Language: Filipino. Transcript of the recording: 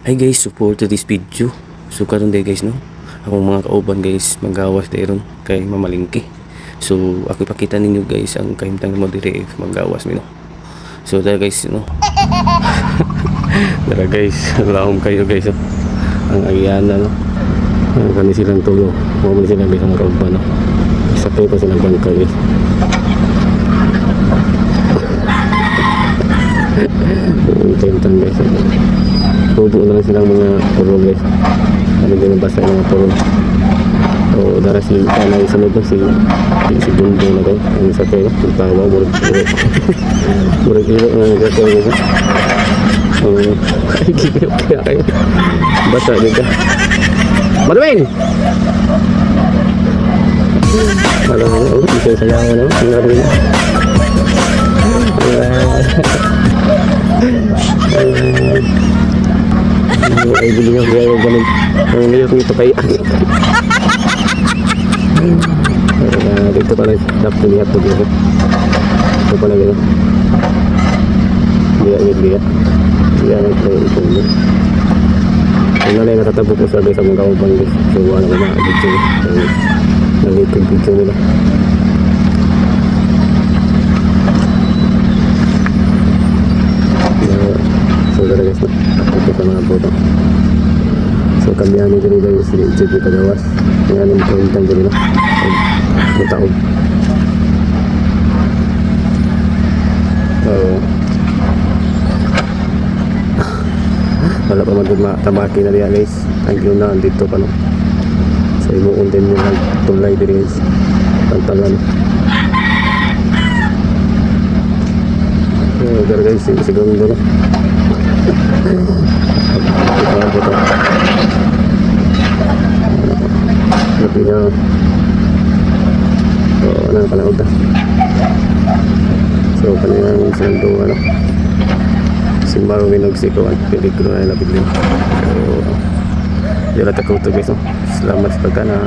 Hi guys, support to this video. So karon day guys no, akong mga kauban guys manggawas dayron kay mamalingki. So ako ipakita ninyo guys ang kahimtang mo dire manggawas mi no. So tara guys no. Tara guys, lahom kayo guys oh. Ang agiana no. Ang kani silang tulo. Mo man sila guys ang kauban no. Isa pa silang bangka guys. Kahimtang guys. Tudo na lang silang mga puro guys. Ano din ang basa ng mga puro. So dara si kanay sunod na si Bundo na guys. Ano sa pera tawa murag murag iro na nagkakaw guys. Ay gigil kaya kayo basa din ka Manuel alam mo bisa sayangan no ay bili nga kaya ganun ang nilip nito kaya dito pala dapat lihat po dito ito pala gano'n lihat ito kung nalay nakatabo po sa mga kaupang guys so ano ko na video nalito yung video nila so dara guys ito sa mga boto so kambihan nito rin guys si JP Kagawas yan ang pahintang ko nila mataog wala pa magtamaki na niya guys ang yun na dito pa no so imuon din yung tulay din guys tantangan gara guys sigurong doon ito lebih na so ano palaog na so kanina silang doon ano simbaro minugsiko at peligro na labig din so yun at ako ito guys no? Salamat sa pagka na